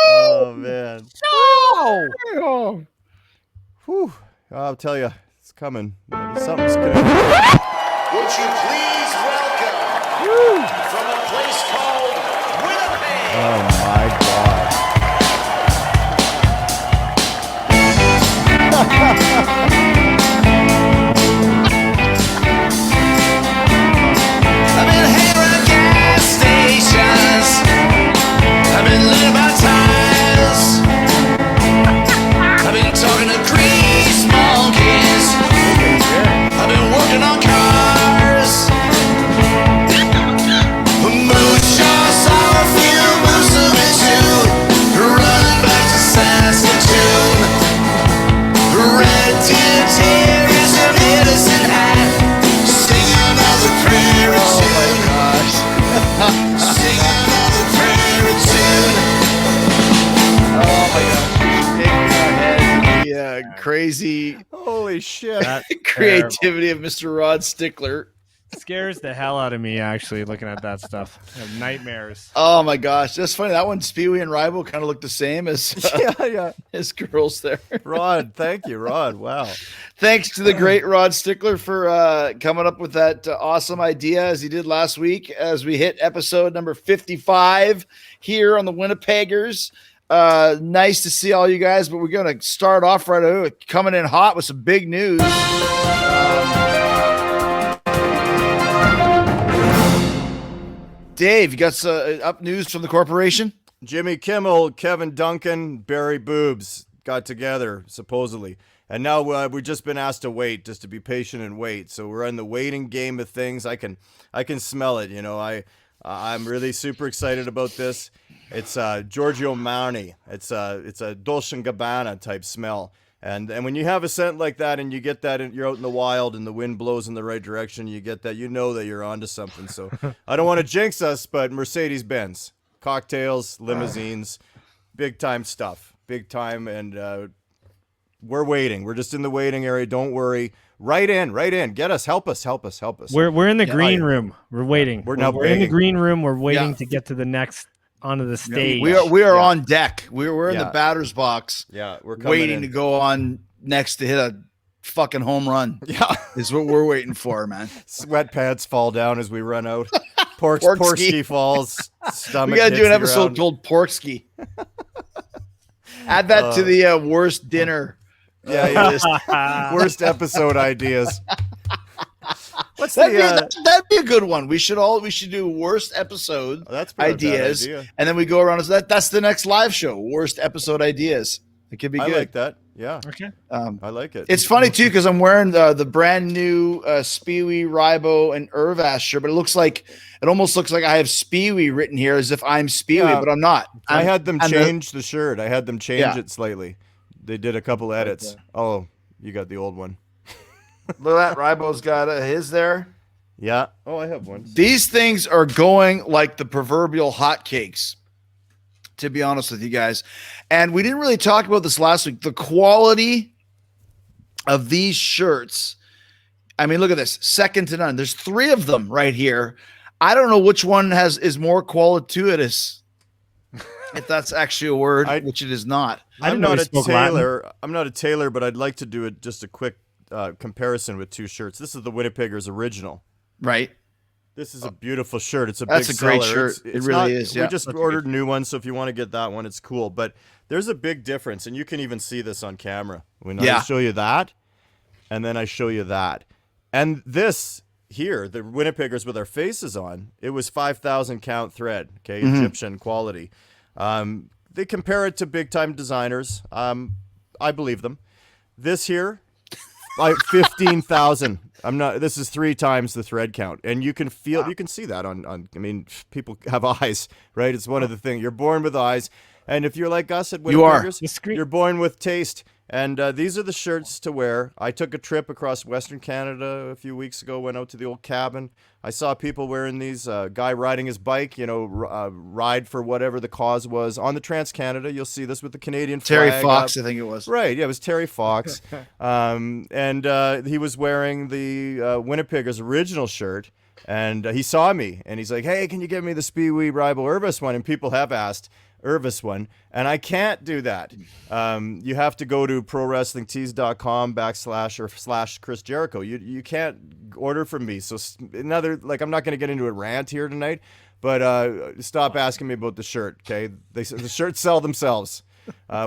Oh man. Oh. Whew. I'll tell you, it's coming. Something's good. Would you please welcome from a place called Winnipeg? Oh my God. I've been hanging around gas stations. I've been learning about tires. I've been talking to grease monkeys. I've been working on cars. Moonshine saw a few moves of it too. Running back to Saskatoon. Red Deer tears and innocent hat. Singing of the prairie tune. Singing of the prairie tune. Oh my gosh. The crazy Holy shit. creativity of Mr. Rod Stickler. Scares the hell out of me, actually, looking at that stuff. I have nightmares. Oh my gosh, that's funny. That one, Spewy and Ribo, kind of look the same as Yeah. his girls there. Rod, thank you, Rod. Wow. Thanks to the great Rod Stickler for coming up with that awesome idea as he did last week as we hit episode number 55 here on the Winnipeggers. Nice to see all you guys, but we're going to start off right away coming in hot with some big news. Dave, you got some up news from the corporation? Jimmy Kimmel, Kevin Duncan, Barry Boobs got together, supposedly. And now we've just been asked to wait, just to be patient and wait. So we're in the waiting game of things. I can smell it. You know, I'm really super excited about this. It's Giorgio Armani. It's a Dolce & Gabbana type smell. And when you have a scent like that and you get that, you're out in the wild and the wind blows in the right direction, you get that, you know that you're onto something. So I don't want to jinx us, but Mercedes-Benz, cocktails, limousines, big time stuff, big time. And we're waiting. We're just in the waiting area. Don't worry. Right in. Get us. Help us. We're in the green room. We're waiting. We're in the green room. We're waiting to get to the next onto the stage. We are on deck. We're in the batter's box. Yeah, we're coming waiting to go on next to hit a fucking home run. Yeah, is what we're waiting for, man. Sweatpants fall down as we run out. Pork falls. Stomach. We gotta do an episode ground. called Pork Ski. Add that to the worst dinner. Yeah. Worst episode ideas. What's that'd be a good one. We should do worst episode ideas, and then we go around. So that's the next live show. Worst episode ideas. It could be good. I like that. Yeah. Okay. I like it. It's funny too because I'm wearing the brand new Spewy, Ribo, and Irvash shirt, but it almost looks like I have Spewy written here as if I'm Spewy, but I'm not. I had them change the shirt. I had them change it slightly. They did a couple edits. Oh, you got the old one. Look at that. Ribo's got his there. Yeah. Oh, I have one. These things are going like the proverbial hotcakes, to be honest with you guys. And we didn't really talk about this last week. The quality of these shirts. I mean, look at this. Second to none. There's 3 of them right here. I don't know which one is more qualitous. If that's actually a word, which it is not. I'm not a tailor. I'm not a tailor, but I'd like to do just a quick comparison with 2 shirts. This is the Winnipeggers original. Right. This is a beautiful shirt. It's That's big a great seller. shirt. It really is. Yeah. We just ordered new ones, so if you want to get that one, it's cool. But there's a big difference, and you can even see this on camera. When I show you that, and then I show you that. And this here, the Winnipeggers with our faces on, it was 5,000 count thread, okay, Egyptian quality. They compare it to big-time designers. I believe them. This here, like 15,000. This is 3 times the thread count. And you can feel, you can see that on, I mean, people have eyes, right? It's one of the things. You're born with eyes. And if you're like us at Winnipeggers, you're born with taste. And these are the shirts to wear. I took a trip across Western Canada a few weeks ago, went out to the old cabin. I saw people wearing these, guy riding his bike, ride for whatever the cause was. On the Trans-Canada, you'll see this with the Canadian flag. Terry Fox, I think it was. Right, yeah, it was Terry Fox. And he was wearing the Winnipeggers original shirt. And he saw me, and he's like, "Hey, can you get me the Speewee Rival Irvis one?" And people have asked Irvis one, and I can't do that. You have to go to prowrestlingtees.com/Chris Jericho. You can't order from me. So I'm not going to get into a rant here tonight, but stop asking me about the shirt, okay? The shirts sell themselves.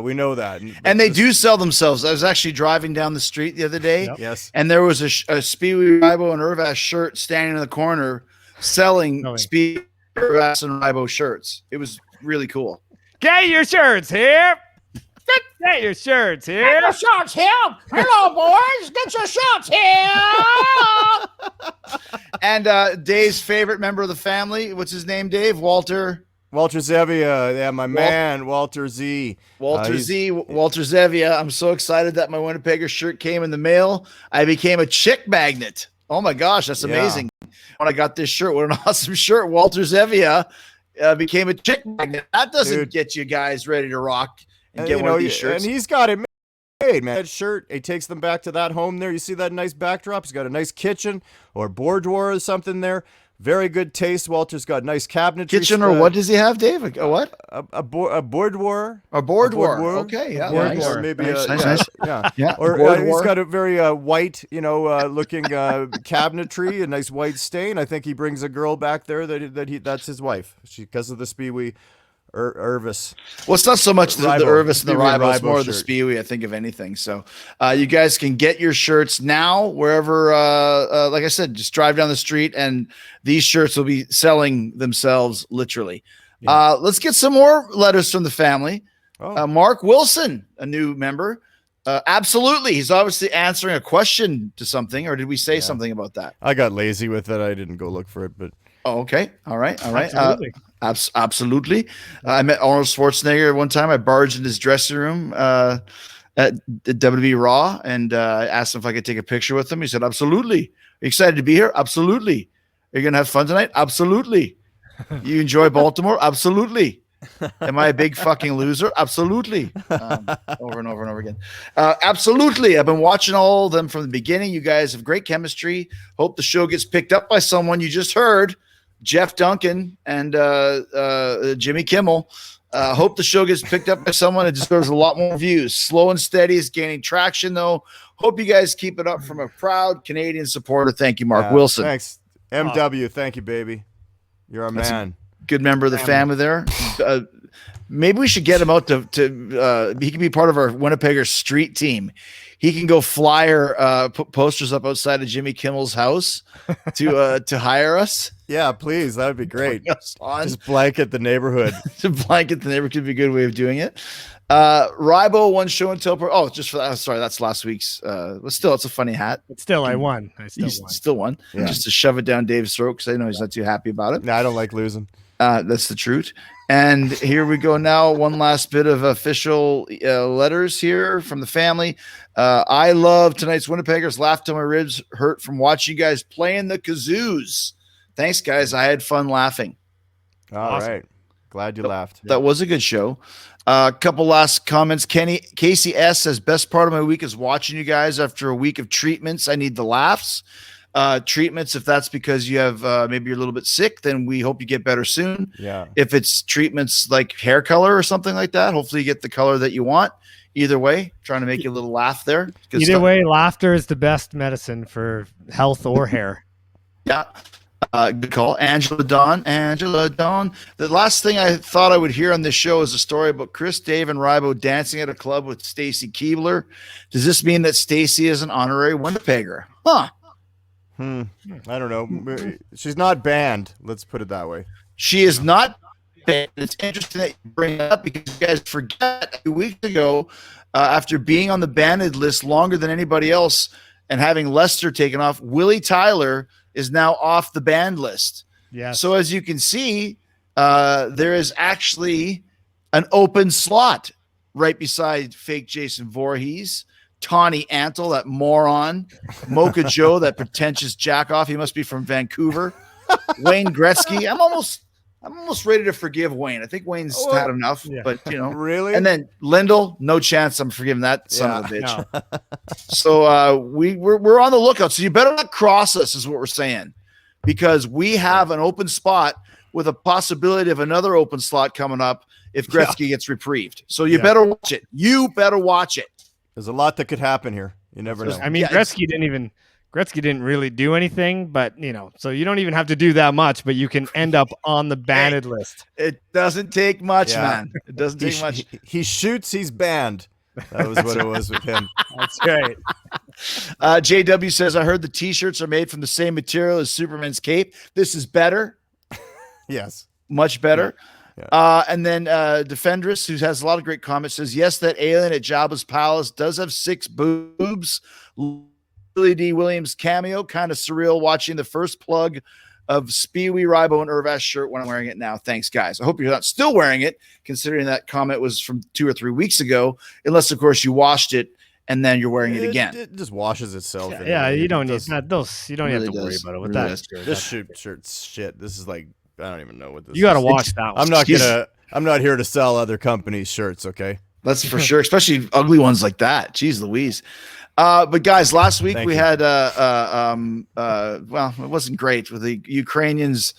We know that. And they do sell themselves. I was actually driving down the street the other day. Yep. Yes. And there was a Speewee, Ribo, and Irvis shirt standing in the corner selling Speewee, Irvis, and Ribo shirts. It was really cool. Get your shirts here. Get your shirts here. Get your shirts here. Hello, boys. Get your shirts here. And Dave's favorite member of the family. What's his name, Dave? Walter Zevia. Yeah, my man, Walter Z. Walter Zevia. I'm so excited that my Winnipeggers shirt came in the mail. I became a chick magnet. Oh my gosh, that's amazing. When I got this shirt, what an awesome shirt. Walter Zevia became a chick magnet. That doesn't get you guys ready to rock and get one of these shirts. And he's got it made, man. That shirt, he takes them back to that home there. You see that nice backdrop? He's got a nice kitchen or boudoir or something there. Very good taste. Walter's got nice cabinetry. Kitchen or what does he have, Dave? A what? A boudoir. A boudoir. Okay, yeah. Boudoir, maybe. Nice. Yeah. Or he's got a very white, looking cabinetry, a nice white stain. I think he brings a girl back there that's his wife. Because of the Speewee Irvis. Well, it's not so much the Irvis and the Ribo, it's more of the shirt. Speewee, I think, if anything. So you guys can get your shirts now wherever, like I said, just drive down the street and these shirts will be selling themselves literally. Yeah. Let's get some more letters from the family. Mark Wilson, a new member. Absolutely. He's obviously answering a question to something, or did we say something about that? I got lazy with it. I didn't go look for it, but. Oh, okay. All right. Absolutely. Absolutely. I met Arnold Schwarzenegger one time. I barged in his dressing room at WWE Raw and asked him if I could take a picture with him. He said, absolutely. Are you excited to be here? Absolutely. Are you going to have fun tonight? Absolutely. You enjoy Baltimore? Absolutely. Am I a big fucking loser? Absolutely. Over and over and over again. Absolutely. I've been watching all of them from the beginning. You guys have great chemistry. Hope the show gets picked up by someone you just heard. Jeff Duncan and Jimmy Kimmel. Hope the show gets picked up by someone that deserves a lot more views. Slow and steady is gaining traction, though. Hope you guys keep it up from a proud Canadian supporter. Thank you, Mark Wilson. Thanks. MW, thank you, baby. You're a man. Good member of the family there. Maybe we should get him out to he can be part of our Winnipeggers street team. He can go flyer, put posters up outside of Jimmy Kimmel's house to hire us. Yeah, please. That would be great. Just blanket the neighborhood. To blanket the neighborhood could be a good way of doing it. Ribo one show until just for that. Sorry, that's last week's. But still, it's a funny hat. But still, I won. I still won. Yeah. Just to shove it down Dave's throat because I know he's not too happy about it. No, I don't like losing. That's the truth. And here we go now. One last bit of official letters here from the family. I love tonight's Winnipeggers. Laughed till my ribs hurt from watching you guys playing the kazoos. Thanks, guys. I had fun laughing. All right. Glad you laughed. That was a good show. A couple last comments. Casey S says, best part of my week is watching you guys after a week of treatments. I need the laughs. Treatments, if that's because you have maybe you're a little bit sick, then we hope you get better soon. Yeah. If it's treatments like hair color or something like that, hopefully you get the color that you want. Either way, trying to make you a little laugh there. Either way, laughter is the best medicine for health or hair. Yeah. Good call. Angela Dawn. The last thing I thought I would hear on this show is a story about Chris, Dave, and Ribo dancing at a club with Stacy Keebler. Does this mean that Stacy is an honorary Winnipegger? Huh. I don't know. She's not banned. Let's put it that way. She is not banned. It's interesting that you bring it up because you guys forget a few weeks ago, after being on the banned list longer than anybody else and having Lester taken off, Willie Tyler is now off the banned list. Yeah. So as you can see, there is actually an open slot right beside fake Jason Voorhees, Tawny Antle, that moron, Mocha Joe, that pretentious jackoff. He must be from Vancouver. Wayne Gretzky. I'm almost ready to forgive Wayne. I think Wayne's had enough, but really. And then Lindell, no chance I'm forgiving that son of a bitch. No. So we're on the lookout. So you better not cross us, is what we're saying. because we have an open spot with a possibility of another open slot coming up if Gretzky gets reprieved. So you better watch it. You better watch it. There's a lot that could happen here. You never know. I mean, Gretzky didn't really do anything, but so you don't even have to do that much, but you can end up on the banned list. It doesn't take much, man. It doesn't take much. He shoots, he's banned. That was what it was with him. That's right. JW says, I heard the t-shirts are made from the same material as Superman's cape. This is better. Yes. Much better. Yeah. And then Defendress, who has a lot of great comments, says, yes, that alien at Jabba's palace does have 6 boobs. Billy D. Williams cameo, kind of surreal watching the first plug of Speewee, Rybo, and Irvash shirt when I'm wearing it now. Thanks, guys. I hope you're not still wearing it, considering that comment was from 2 or 3 weeks ago, unless, of course, you washed it and then you're wearing it again. It just washes itself. Yeah, you don't need those. You don't really have to worry does. about it with Really that does. shirt. This shirt's shit. This is like, I don't even know what this You got to is. wash that one. I'm not here to sell other companies' shirts, okay? That's for sure, especially ugly ones like that. Jeez Louise. But guys, last week we had well, it wasn't great with the Ukraine's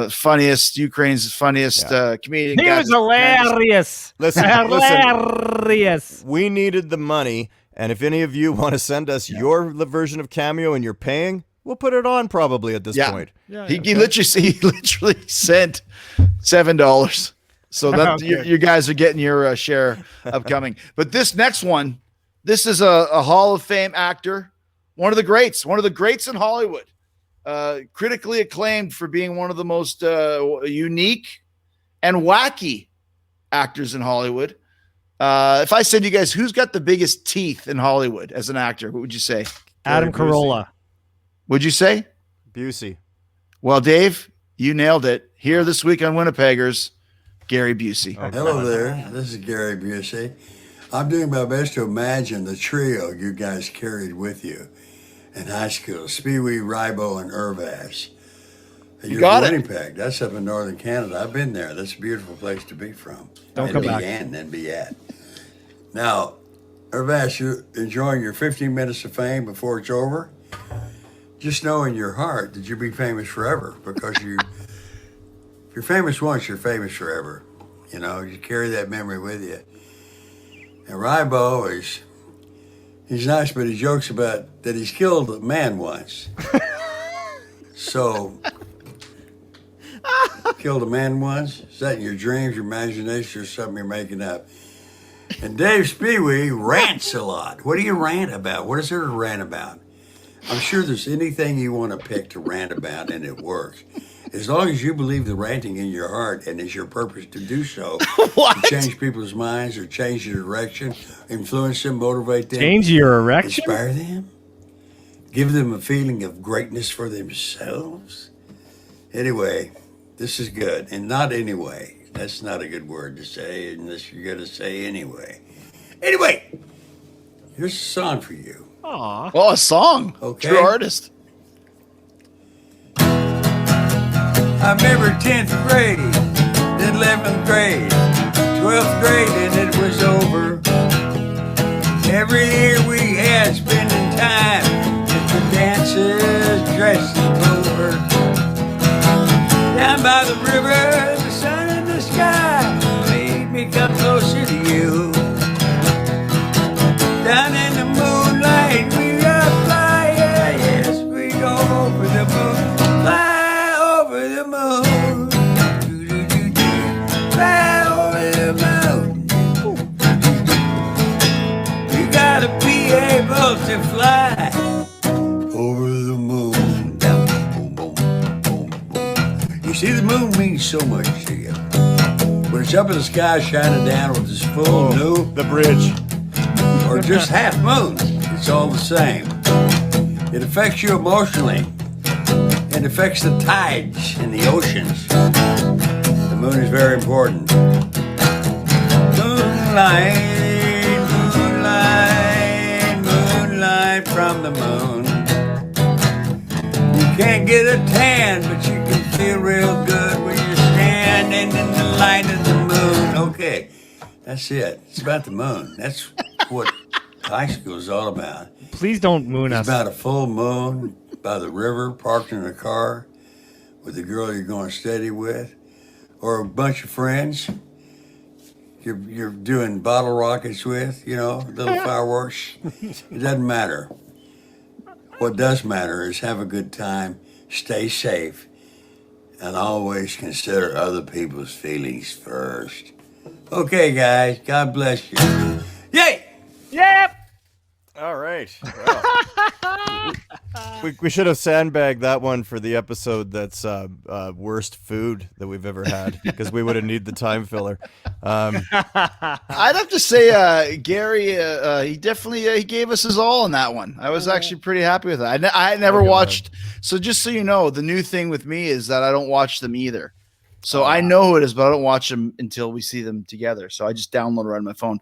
funniest comedian. He was hilarious. Listen, hilarious. We needed the money, and if any of you want to send us your version of Cameo and you're paying, we'll put it on probably at this point. Yeah, he literally sent $7. So that you guys are getting your share upcoming. But this next one, this is a Hall of Fame actor, one of the greats in Hollywood, critically acclaimed for being one of the most unique and wacky actors in Hollywood. If I said to you guys, who's got the biggest teeth in Hollywood as an actor, what would you say? Adam Carolla. Would you say? Busey. Well, Dave, you nailed it. Here this week on Winnipeggers, Gary Busey. Okay. Hello there. This is Gary Busey. I'm doing my best to imagine the trio you guys carried with you in high school: Speewee, Rybo, and Irvash. You got it. Winnipeg. That's up in northern Canada. I've been there. That's a beautiful place to be from. Don't come back. And be at. Now, Irvash, you're enjoying your 15 minutes of fame before it's over. Just know in your heart that you'll be famous forever, because if you're famous once, you're famous forever. You carry that memory with you. And Rybo he's nice, but he jokes about that he's killed a man once. So, killed a man once? Is that in your dreams, your imagination, or something you're making up? And Dave Speewee rants a lot. What do you rant about? What is there to rant about? I'm sure there's anything you want to pick to rant about, and it works. As long as you believe the ranting in your heart and it's your purpose to do so, to change people's minds or change their direction, influence them, motivate them, Change your erection? inspire them, give them a feeling of greatness for themselves. Anyway, this is good. And not anyway. That's not a good word to say unless you're going to say anyway. Anyway, here's a song for you. Aw. Oh, a song. Okay. True artist. I remember 10th grade, then 11th grade, 12th grade, and it was over. Every year we had spending time at the dances, dressed in clover. Down by the river, the sun in the sky made me come closer to you. Down in the moonlight, we are flying, yes, we go over the moon, fly over the moon, fly over the moon. You gotta be able to fly over the moon. Boom, boom, boom, boom. You see, the moon means so much to you. When it's up in the sky shining down with this full new, The bridge. or just half moon, it's all the same. It affects you emotionally. It affects the tides in the oceans. The moon is very important. Moonlight, moonlight, moonlight from the moon. You can't get a tan, but you can feel real good when you're standing in the light of the moon. Okay, that's it. It's about the moon. That's what high school is all about. Please don't moon It's us. about a full moon, by the river, parked in a car with the girl you're going steady with, or a bunch of friends you're doing bottle rockets with, little fireworks. It doesn't matter. What does matter is have a good time, stay safe, and always consider other people's feelings first. Okay, guys, God bless you. Yay! Yep. All right. Well, we should have sandbagged that one for the episode that's worst food that we've ever had, because we would have needed the time filler. I'd have to say, Gary, he definitely he gave us his all on that one. I was actually pretty happy with that. I never watched. So just so you know, the new thing with me is that I don't watch them either. So I know who it is, but I don't watch them until we see them together. So I just download it on my phone.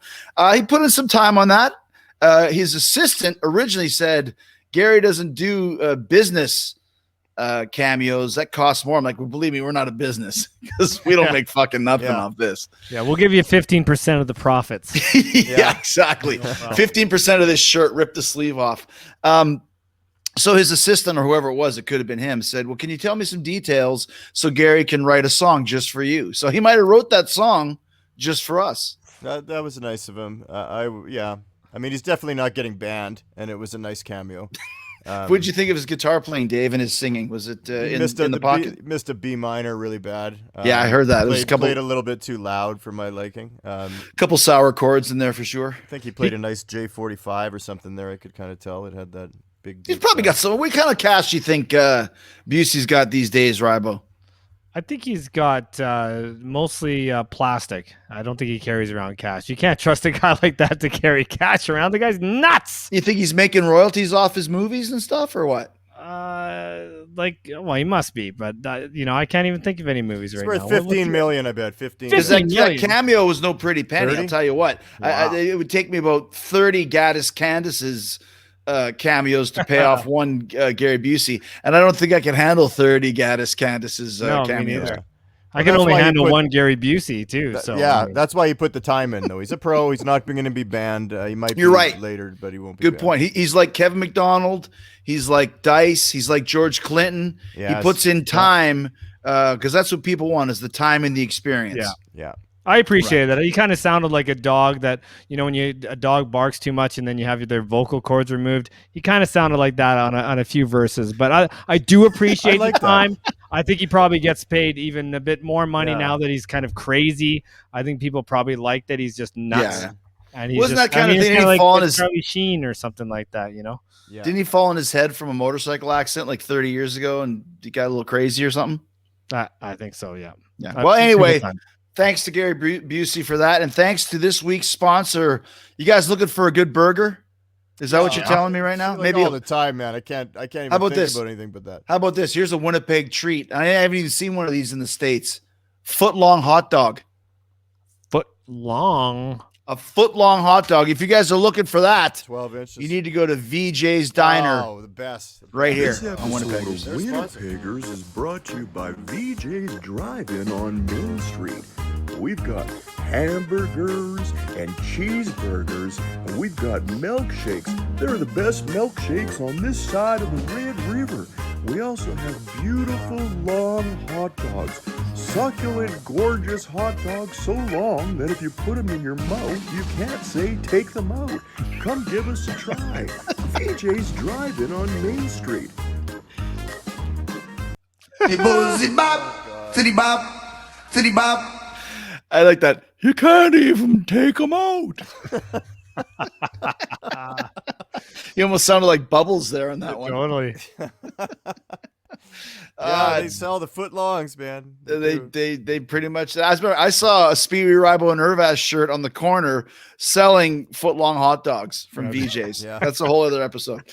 He put in some time on that. His assistant originally said Gary doesn't do business cameos. That costs more. I'm like, well, believe me, we're not a business because we don't make fucking nothing off this. Yeah, we'll give you 15% of the profits. Yeah, exactly. 15% of this shirt, rip the sleeve off. So his assistant or whoever it was, it could have been him, said, well, can you tell me some details so Gary can write a song just for you? So he might have wrote that song just for us. That was nice of him. I mean, he's definitely not getting banned, and it was a nice cameo. What did you think of his guitar playing, Dave, and his singing? Was it in the pocket? Missed a B minor really bad. Yeah, I heard that. Played a little bit too loud for my liking. Couple sour chords in there for sure. I think he played a nice J45 or something there. I could kind of tell it had that big. He's probably got some. What kind of cash do you think Busey's got these days, Rybo? I think he's got mostly plastic. I don't think he carries around cash. You can't trust a guy like that to carry cash around. The guy's nuts. You think he's making royalties off his movies and stuff, or what? Well, he must be, but I can't even think of any movies right worth now. 15 million, I bet. 15 Because million. that cameo was no pretty penny. 30? I'll tell you what. Wow. It would take me about 30 Gaddis Candace's cameos to pay off one Gary Busey, and I don't think I can handle 30 Gaddis Candace's cameos. I can only handle one Gary Busey too. So that's why you put the time in, though. He's a pro. He's not going to be banned. He might be right. later, but he won't be. Good banned. point. He's like Kevin McDonald. He's like Dice. He's like George Clinton. Yes. He puts in time because that's what people want, is the time and the experience. Yeah. I appreciate that. He kind of sounded like a dog that, when a dog barks too much and then you have their vocal cords removed. He kind of sounded like that on a few verses. But I do appreciate the time. I think he probably gets paid even a bit more money now that he's kind of crazy. I think people probably like that he's just nuts. Yeah. And he's Wasn't just, that kind of thing like fall on his Charlie Sheen or something like that, Yeah. Didn't he fall on his head from a motorcycle accident like 30 years ago and he got a little crazy or something? I think so, yeah. Well, anyway, thanks to Gary Busey for that, and thanks to this week's sponsor. You guys looking for a good burger? Is that what you're telling me right now? Maybe all the time, man. I can't even think about anything but that. How about this? Here's a Winnipeg treat. I haven't even seen one of these in the States. Footlong hot dog. Footlong. A footlong hot dog. If you guys are looking for that, 12 inches. you need to go to VJ's Diner. Oh, the best. Right here This on episode Winnipeggers. of Winnipeggers is brought to you by VJ's Drive-In on Main Street. We've got hamburgers and cheeseburgers, and we've got milkshakes. They're the best milkshakes on this side of the Red River. We also have beautiful long hot dogs. Succulent, gorgeous hot dogs so long that if you put them in your mouth, you can't say take them out. Come give us a try. VJ's Drive-In on Main Street. Hey, Busey bop, city bop, city bop. I like that. You can't even take them out. You almost sounded like Bubbles there on that one. Totally. They sell the footlongs, man. They pretty much. I saw a Speedy Rybo and Irvash shirt on the corner selling footlong hot dogs from VJ's. Yeah. That's a whole other episode.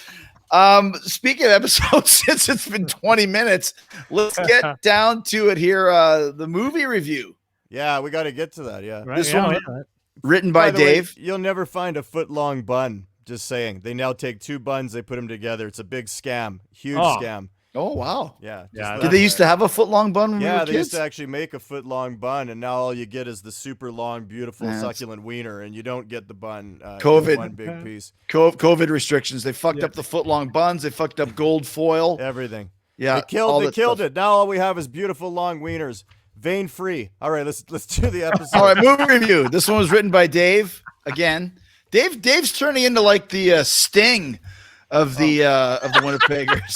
Speaking of episodes, since it's been 20 minutes, let's get down to it here. The movie review. Yeah, we got to get to that. Yeah. Right? This Yeah, one yeah. written by the way, Dave. you'll never find a foot-long bun. Just saying. They now take two buns, they put them together. It's a big scam. Huge scam. Oh wow. Yeah. Yeah, Did they used to have a foot-long bun when we Yeah, were they kids? used to actually make a foot-long bun, and now all you get is the super long, beautiful, Yeah, succulent wiener, and you don't get the bun. COVID. One big piece. COVID restrictions. They fucked up the foot-long buns. They fucked up gold foil. Everything. Yeah, They killed. all They that killed stuff. it. Now all we have is beautiful long wieners, vein-free. All right, let's do the episode. All right, movie review. This one was written by Dave. Again, Dave's turning into like the Sting of the Winnipeggers.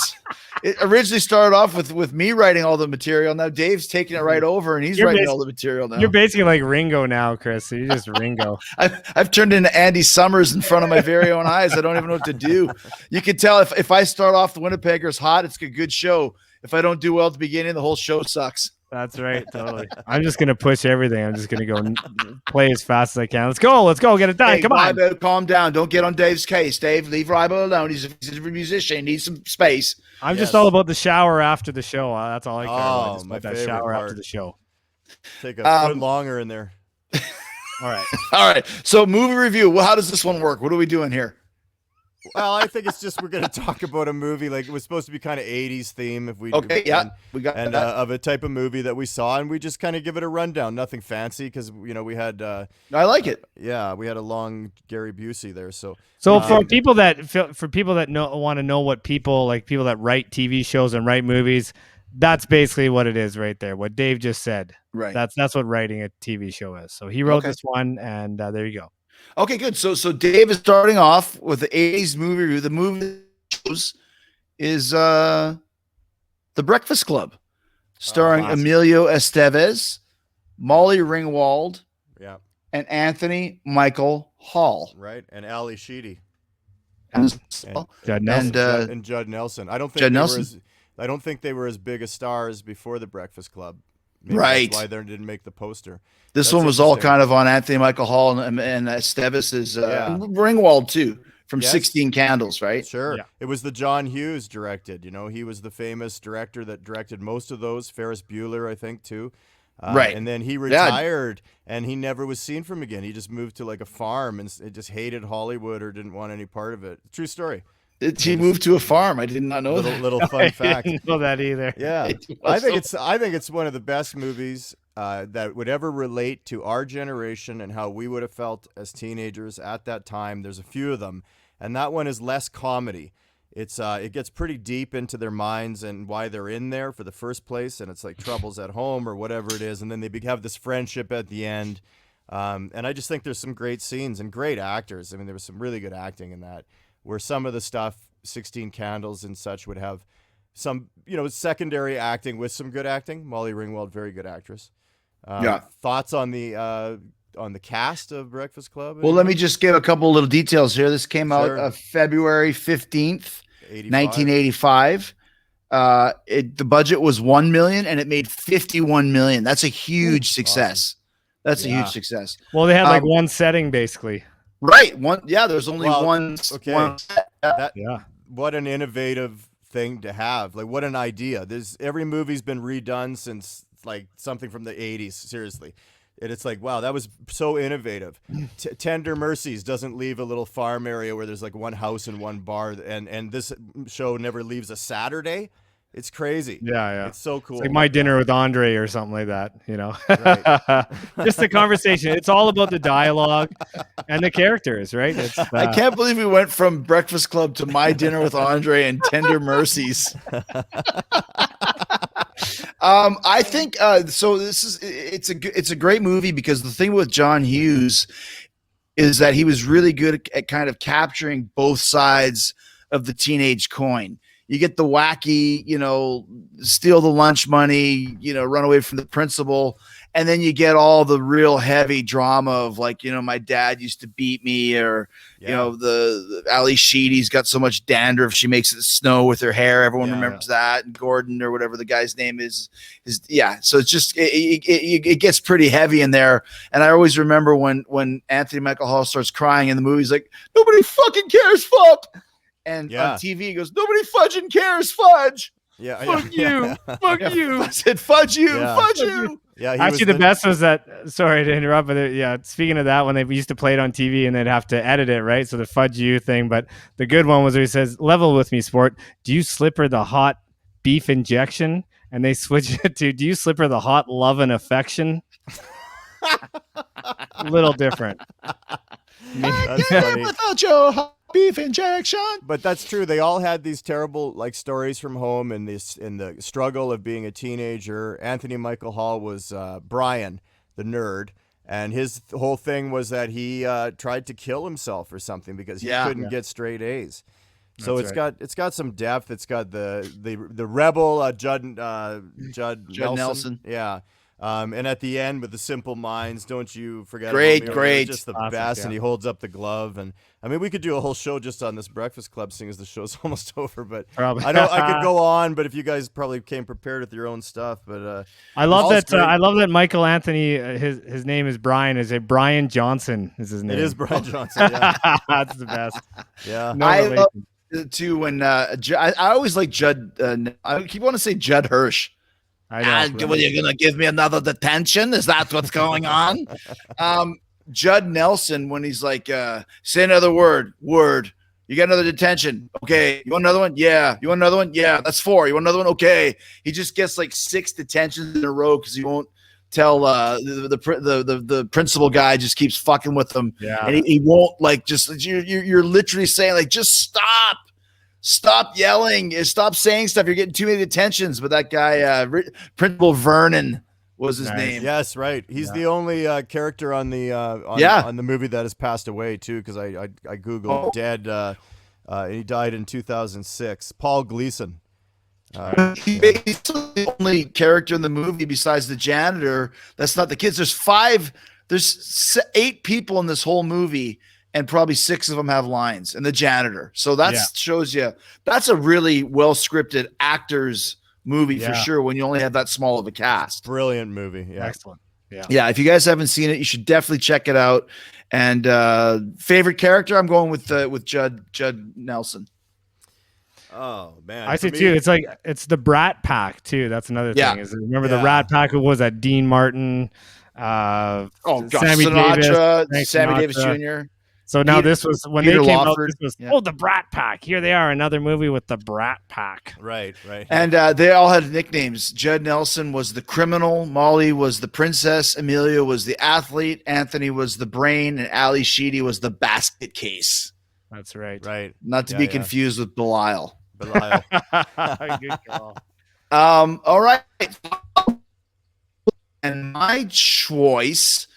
It originally started off with me writing all the material. Now Dave's taking it right over, and he's You're writing basi- all the material now. You're basically like Ringo now, Chris. So you're just Ringo. I've turned into Andy Summers in front of my very own eyes. I don't even know what to do. You can tell if I start off the Winnipeggers hot, it's a good show. If I don't do well at the beginning, the whole show sucks. That's right. Totally. I'm just gonna push everything. I'm just gonna go play as fast as I can. Let's go. Get it done. Hey, Come on. Rybo, calm down. Don't get on Dave's case, Dave. Leave Rybo alone. He's a musician. He needs some space. I'm just all about the shower after the show. That's all I care about. Oh, Just my about that favorite shower part. after the show. Take a foot longer in there. All right. All right. So movie review. Well, how does this one work? What are we doing here? Well, I think it's just we're going to talk about a movie like it was supposed to be kind of 80s theme if we Okay, yeah, we got and that. of a type of movie that we saw, and we just kind of give it a rundown. Nothing fancy because we had I like it. we had a long Gary Busey there. So For people that want to know what people that write TV shows and write movies, that's basically what it is right there. What Dave just said. Right. That's what writing a TV show is. So he wrote Okay. this one, and there you go. Okay, good. So Dave is starting off with the 80s movie review. The movie shows is The Breakfast Club, starring classic. Emilio Estevez, Molly Ringwald, yeah, and Anthony Michael Hall. right. And Ali Sheedy And, Judd Nelson. and Judd Nelson. I don't think Judd they Nelson? I don't think they were as big as stars before the Breakfast Club. Maybe Right. That's why they didn't make the poster. this That's one was all interesting. kind of on Anthony Michael Hall and Estevez's Yeah. Ringwald too, from Yes. 16 Candles, right? Sure. Yeah. It was the John Hughes directed. He was the famous director that directed most of those. Ferris Bueller, I think, too. Right. And then he retired, and he never was seen from again. He just moved to like a farm and just hated Hollywood or didn't want any part of it. True story. He moved to a farm. I did not know that. Little fun I fact. didn't know that either. Yeah, I think it's one of the best movies that would ever relate to our generation and how we would have felt as teenagers at that time. There's a few of them, and that one is less comedy. It gets pretty deep into their minds and why they're in there for the first place, and it's like troubles at home or whatever it is, and then they have this friendship at the end. And I just think there's some great scenes and great actors. I mean, there was some really good acting in that. Where some of the stuff, 16 Candles and such, would have some, secondary acting with some good acting. Molly Ringwald, very good actress. Yeah. Thoughts on the cast of Breakfast Club? Well, let me just give a couple little details here. This came Sure. out February 15th, 85. 1985. The budget was $1 million and it made $51 million. That's a huge success. That's a huge success. Well, they had like Um, one setting basically. Right. There's only Well, one. okay. one Yeah. What an innovative thing to have. Like, what an idea. Every movie's been redone since like something from the 80s, seriously. And it's like, wow, that was so innovative. Tender Mercies doesn't leave a little farm area where there's like one house and one bar, and this show never leaves a Saturday. It's crazy. Yeah. It's so cool. It's like My Dinner with Andre or something like that, Right. Just the conversation. It's all about the dialogue and the characters, right? It's, I can't believe we went from Breakfast Club to My Dinner with Andre and Tender Mercies. I think so. It's a great movie because the thing with John Hughes is that he was really good at kind of capturing both sides of the teenage coin. You get the wacky, steal the lunch money, run away from the principal. And then you get all the real heavy drama of like, my dad used to beat me, or, the Ali Sheedy's got so much dandruff. She makes it snow with her hair. Everyone remembers that. And Gordon or whatever the guy's name is. So it's just, it gets pretty heavy in there. And I always remember when Anthony Michael Hall starts crying in the movie, he's like, nobody fucking cares, fuck. And on TV, he goes, nobody fudging cares, fudge. Yeah. fuck you. Fuck you. I said, fudge you, Yeah. fudge you. Yeah. Actually, the best was that. Sorry to interrupt, but speaking of that, when they used to play it on TV and they'd have to edit it, right? So the fudge you thing. But the good one was where he says, "Level with me, sport. Do you slip her the hot beef injection, and they switch it to, do you slip her the hot love and affection? A little different. That's funny. Without your beef injection. But that's true. They all had these terrible like stories from home and this in the struggle of being a teenager. Anthony Michael Hall was Brian, the nerd, and his whole thing was that he tried to kill himself or something because he couldn't get straight A's. So it's got some depth. It's got the rebel Judd Nelson. Yeah. And at the end with the simple minds, don't you forget great about me. Great, just the best. And he holds up the glove, and I mean we could do a whole show just on this Breakfast Club seeing as the show's almost over, but probably. I could go on, but if you guys probably came prepared with your own stuff, but I love that Michael Anthony his name is Brian, is it Brian Johnson is his name. It is Brian Johnson. Yeah. That's the best. Yeah. No I relation. love too when I always like Judd I keep wanting to say Judd Hirsch. I know. Well, you're gonna give me another detention? Is that what's going on? Judd Nelson, when he's like, say another word. You got another detention. Okay. You want another one? Yeah. You want another one? Yeah. That's 4. You want another one? Okay. He just gets like 6 detentions in a row because he won't tell the principal guy just keeps fucking with him. Yeah. And he won't like just you're literally saying like just stop yelling, stop saying stuff. You're getting too many detentions. But that guy, Principal Vernon was his name. Yes, right. He's the only character on the on the movie that has passed away too, because I googled dead. He died in 2006. Paul Gleason. He's the only character in the movie besides the janitor. That's not the kids. There's 8 people in this whole movie. And probably 6 of them have lines, and the janitor. So that shows you that's a really well scripted actors movie for sure. When you only have that small of a cast, brilliant movie. Yeah, excellent. Yeah. If you guys haven't seen it, you should definitely check it out. And favorite character, I'm going with Judd Nelson. Oh man, I say too. It's the Brat Pack too. That's another thing. Is remember the Rat Pack? Who was that? Dean Martin. Sammy Davis Jr. So now this was when Peter they came Lawford. out. This was the Brat Pack. Here they are, another movie with the Brat Pack. Right. And they all had nicknames. Judd Nelson was the criminal, Molly was the princess, Amelia was the athlete, Anthony was the brain, and Ali Sheedy was the basket case. That's right. Right. Not to be confused with Belial. Good call. All right. And my choice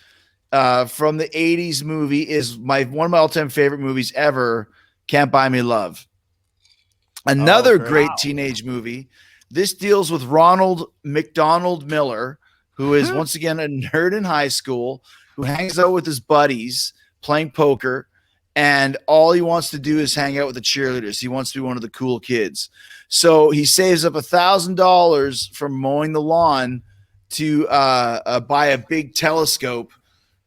from the 80s movie is one of my all-time favorite movies ever, Can't Buy Me Love. Another great teenage movie. This deals with Ronald McDonald Miller, who is once again a nerd in high school, who hangs out with his buddies playing poker, and all he wants to do is hang out with the cheerleaders. He wants to be one of the cool kids. So he saves up $1,000 from mowing the lawn to buy a big telescope.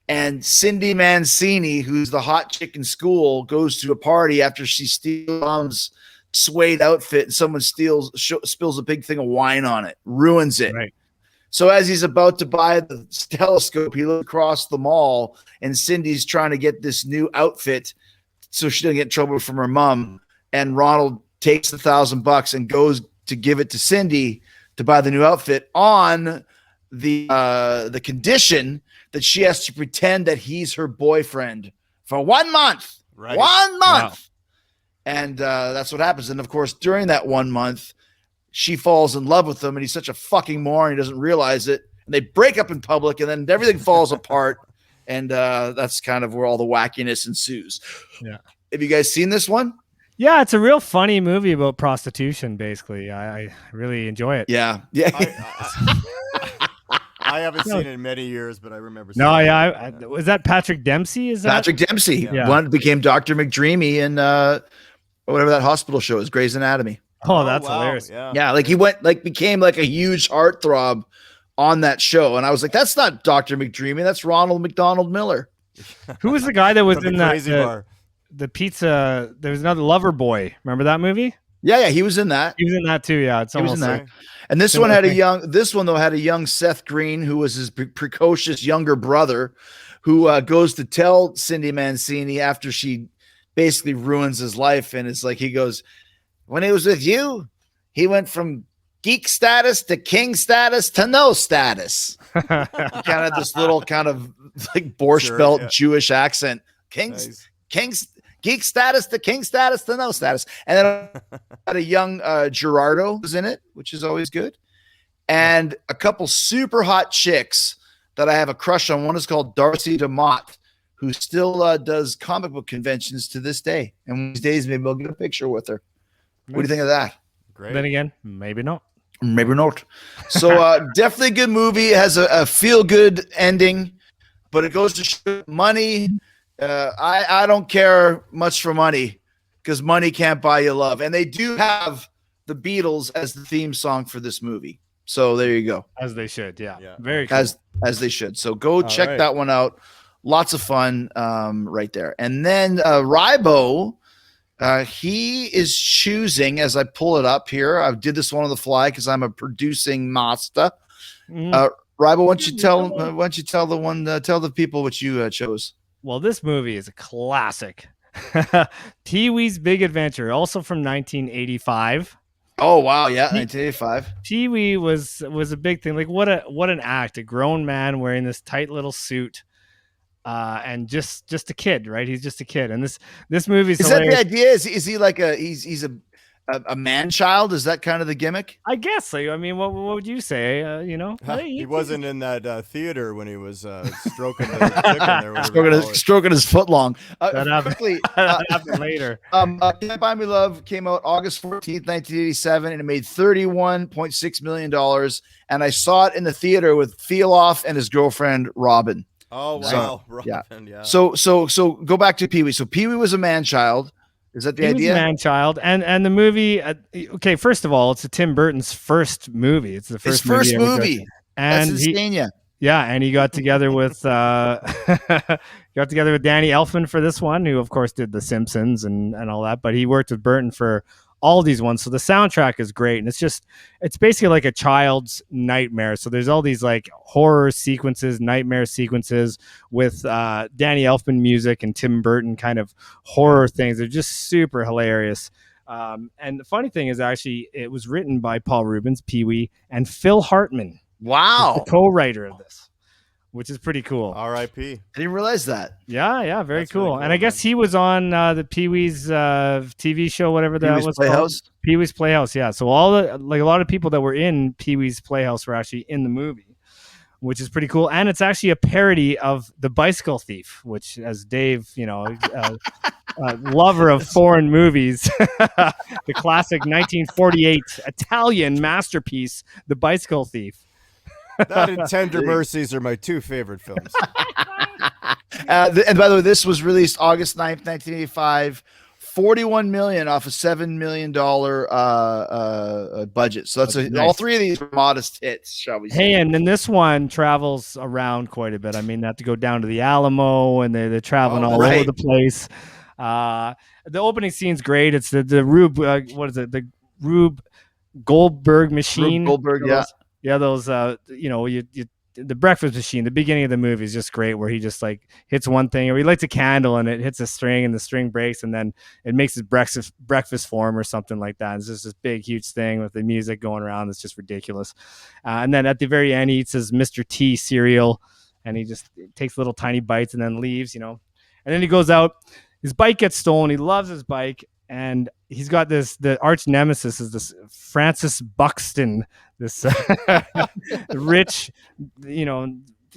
And Cindy Mancini, who's the hot chick in school, goes to a party after she steals Mom's suede outfit, and someone spills a big thing of wine on it, ruins it. Right. So as he's about to buy the telescope, he looks across the mall, and Cindy's trying to get this new outfit so she doesn't get in trouble from her mom. And Ronald takes the $1,000 and goes to give it to Cindy to buy the new outfit on the condition that she has to pretend that he's her boyfriend for 1 month. Right. 1 month. Wow. And that's what happens. And of course, during that 1 month, she falls in love with him, and he's such a fucking moron. He doesn't realize it. And they break up in public, and then everything falls apart. And that's kind of where all the wackiness ensues. Yeah. Have you guys seen this one? Yeah, it's a real funny movie about prostitution, basically. I really enjoy it. Yeah. I haven't seen it in many years, but I remember. Was that Patrick Dempsey? Patrick Dempsey. Yeah. One became Dr. McDreamy in whatever that hospital show is, Grey's Anatomy. Oh, that's hilarious. Yeah, like he became like a huge heartthrob on that show, and I was like, that's not Dr. McDreamy, that's Ronald McDonald Miller. Who was the guy that was From in the that Crazy Bar. the pizza? There was another Lover Boy. Remember that movie? Yeah, he was in that. He was in that too. Yeah, it's He was almost in like that. And this one had a young Seth Green, who was his precocious younger brother, who goes to tell Cindy Mancini after she basically ruins his life. And it's like, he goes, when he was with you, he went from geek status to king status to no status. Kind of this little kind of like Borscht Belt Jewish accent. King's geek status to king status to no status. And then had a young Gerardo was in it, which is always good. And a couple super hot chicks that I have a crush on. One is called Darcy DeMott, who still does comic book conventions to this day. And one of these days, maybe I'll get a picture with her. What do you think of that? Great. Then again, maybe not. Maybe not. So definitely a good movie. It has a feel-good ending, but it goes to show money. I don't care much for money because money can't buy you love. And they do have the Beatles as the theme song for this movie. So there you go. As they should, yeah. Very cool. As they should. So go check that one out. Lots of fun right there. And then Rybo, he is choosing, as I pull it up here, I did this one on the fly because I'm a producing master. Rybo, why don't you tell the people what you chose? Well, this movie is a classic. Pee-wee's Big Adventure, also from 1985. Oh wow, yeah, 1985. Pee-wee was a big thing. Like what an act! A grown man wearing this tight little suit, and just a kid, right? He's just a kid. And this movie's is hilarious. that the idea? Is he like he's a man child? Is that kind of the gimmick? I guess. Like, I mean, what would you say? He wasn't in that theater when he was stroking the chicken there. Stroking his foot long. That happened later. Can't Buy Me Love came out August 14th, 1987, and it made $31.6 million. And I saw it in the theater with Theoloff and his girlfriend Robin. Oh wow, so, Robin, yeah. So go back to Pee-wee. So Pee-wee was a man child. Is that the idea? Man child, and the movie. Okay, first of all, it's Tim Burton's first movie. It's the first movie. And that's insane. And he got together with Danny Elfman for this one, who of course did The Simpsons and all that. But he worked with Burton for all these ones. So the soundtrack is great, and it's basically like a child's nightmare. So there's all these like horror sequences, nightmare sequences with Danny Elfman music and Tim Burton kind of horror things. They're just super hilarious. And the funny thing is, actually, it was written by Paul Rubens, Pee-wee, and Phil Hartman. Wow, the co-writer of this, which is pretty cool. R.I.P. I didn't realize that. Yeah, very cool. Really cool. And I guess he was on the Pee-wee's TV show, whatever that was Playhouse. Called. Pee-wee's Playhouse, yeah. So a lot of people that were in Pee-wee's Playhouse were actually in the movie, which is pretty cool. And it's actually a parody of The Bicycle Thief, which, as Dave, lover of foreign movies, the classic 1948 Italian masterpiece, The Bicycle Thief. That and Tender Mercies are my two favorite films. And by the way, this was released August 9th, 1985. $41 million off a $7 million budget. So that's nice. All three of these were modest hits, shall we say. Hey, and then this one travels around quite a bit. I mean, they have to go down to the Alamo, and they're traveling all over the place. The opening scene's great. It's the Rube, the Rube Goldberg machine. Rube Goldberg, yeah. Yeah, those the breakfast machine, the beginning of the movie is just great, where he just like hits one thing, or he lights a candle and it hits a string and the string breaks, and then it makes his breakfast form or something like that. It's just this big, huge thing with the music going around. It's just ridiculous. And then at the very end, he eats his Mr. T cereal, and he just takes little tiny bites and then leaves, and then he goes out. His bike gets stolen. He loves his bike. And he's got the arch nemesis is this Francis Buxton, this rich,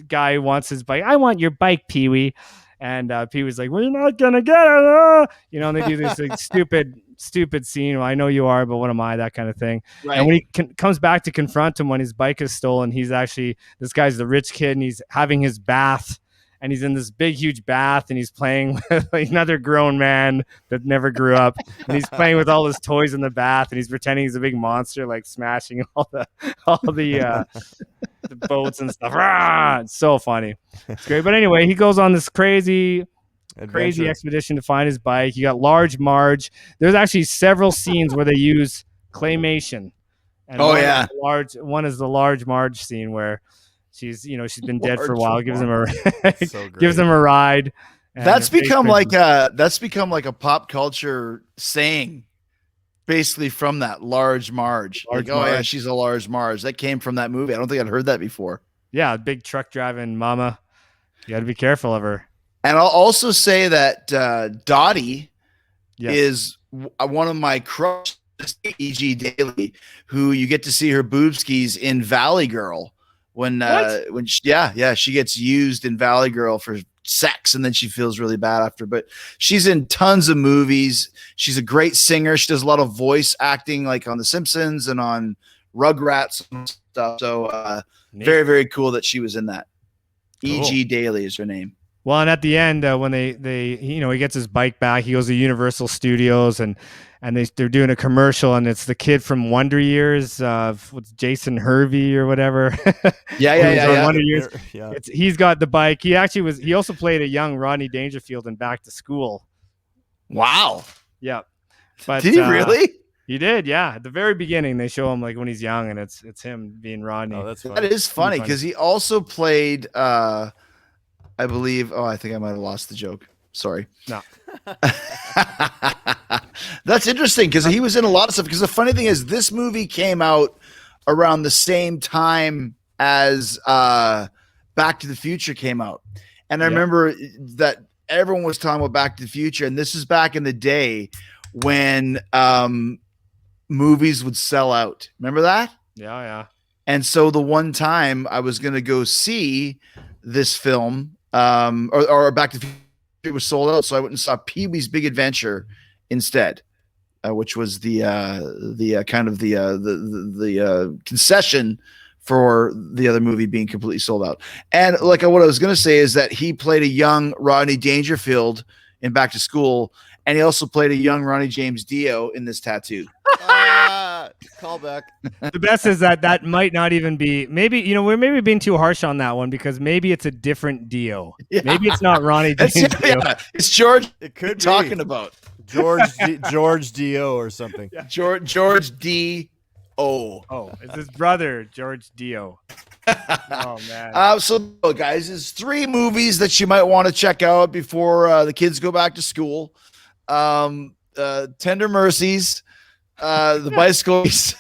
guy who wants his bike. I want your bike, Pee-wee. And Pee-wee's like, well, you're not going to get it. And they do this like, stupid scene. Well, I know you are, but what am I? That kind of thing. Right. And when he comes back to confront him when his bike is stolen, this guy's the rich kid, and he's having his bath. And he's in this big, huge bath, and he's playing with like another grown man that never grew up. And he's playing with all his toys in the bath, and he's pretending he's a big monster, like smashing all the the boats and stuff. It's so funny. It's great. But anyway, he goes on this crazy expedition to find his bike. You got Large Marge. There's actually several scenes where they use claymation. And one is the Large Marge scene where she's been dead for a while. Gives him a ride. That's become like a pop culture saying. basically from that Large Marge. Large Oh yeah, Marge. she's a Large Marge. That came from that movie. I don't think I'd heard that before. Yeah, big truck driving mama. You got to be careful of her. And I'll also say that Dottie Yes. is one of my crushes, E.G. Daily, who you get to see her boobskis in Valley Girl when she gets used in Valley Girl for sex, and then she feels really bad after. But she's in tons of movies. She's a great singer. She does a lot of voice acting, like on The Simpsons and on Rugrats and stuff. So very, very cool that she was in that. Cool. E.G. Daily is her name. Well, and at the end, when they he gets his bike back, he goes to Universal Studios, and they're doing a commercial, and it's the kid from Wonder Years, what's Jason Hervey or whatever. Yeah. Wonder Years. Yeah. He's got the bike. He also played a young Rodney Dangerfield in Back to School. Wow. Yeah. But Did he really? He did, yeah. At the very beginning, they show him like when he's young, and it's him being Rodney. Oh, that's funny. That is funny because he also played I believe. Oh, I think I might have lost the joke. Sorry. No. That's interesting because he was in a lot of stuff. Because the funny thing is, this movie came out around the same time as Back to the Future came out, and I remember that everyone was talking about Back to the Future, and this is back in the day when movies would sell out. Remember that? Yeah. And so the one time I was going to go see this film, or Back to the Future, it was sold out, so I went and saw Pee-wee's Big Adventure instead, which was the kind of the concession for the other movie being completely sold out. And like what I was going to say is that he played a young Rodney Dangerfield in Back to School, and he also played a young Ronnie James Dio in this tattoo. Callback. The best is that might not even be. Maybe we're maybe being too harsh on that one because maybe it's a different Dio. Yeah. Maybe it's not Ronnie James Dio. It's George. It could be talking about George Dio or something. Yeah. George D. O. Oh, it's his brother George Dio. Oh man. So guys, there's 3 movies that you might want to check out before the kids go back to school. Tender Mercies, The Bicycles,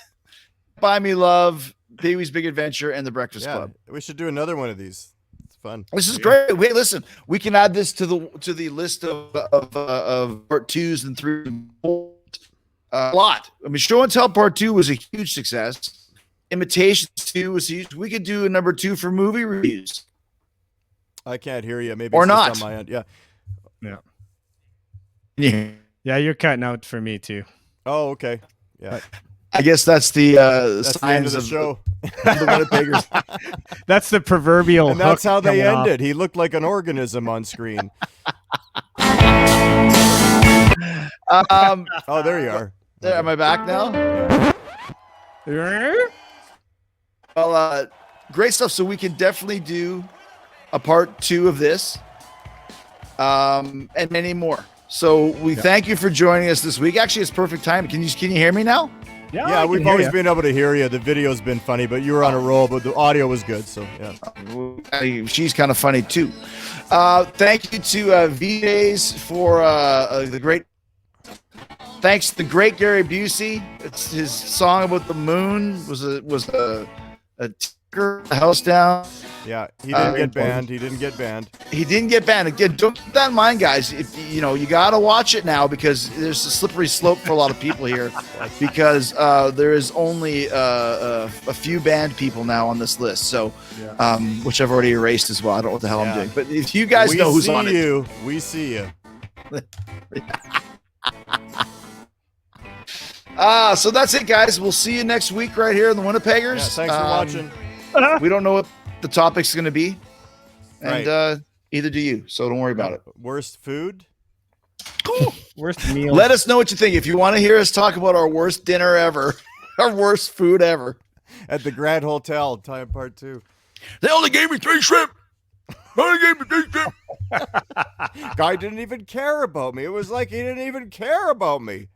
Buy Me Love, Pee-wee's Big Adventure, and The Breakfast Club. We should do another one of these. It's fun. This is great. Wait, listen, we can add this to the list of part 2s and 3s. A lot. I mean, Show and Tell Part 2 was a huge success. Imitations 2 was huge. We could do a number 2 for movie reviews. I can't hear you. Maybe Or it's not. just on my end. Yeah. Yeah, you're cutting out for me too. Oh, okay. Yeah. I guess that's the That's the end signs of the show. the Winnipeggers. That's the proverbial. And that's hook how they coming off. ended. He looked like an organism on screen. Oh, there you are. There, am I back now? Well, great stuff. So we can definitely do a part 2 of this, and many more. So we thank you for joining us this week. Actually, it's perfect time. Can you hear me now? Yeah, we've always been able to hear you. The video's been funny, but you were on a roll, but the audio was good. So yeah. She's kind of funny too. Thank you to V-Days for the great. Thanks to the great Gary Busey. It's his song about the moon was a house down. Yeah, he didn't get banned. He didn't get banned. He didn't get banned. Again, don't keep that in mind, guys. If you got to watch it now because there's a slippery slope for a lot of people here because there is only a few banned people now on this list. So, which I've already erased as well. I don't know what the hell I'm doing. But if you guys know who's on it, we see you. So that's it, guys. We'll see you next week right here in the Winnipeggers. Yeah, thanks for watching. We don't know what the topic's going to be, and Right. either do you. So don't worry about it. Worst food? Worst meal. Let us know what you think. If you want to hear us talk about our worst dinner ever, our worst food ever. At the Grand Hotel, time part 2. They only gave me 3 shrimp. Guy didn't even care about me. It was like he didn't even care about me.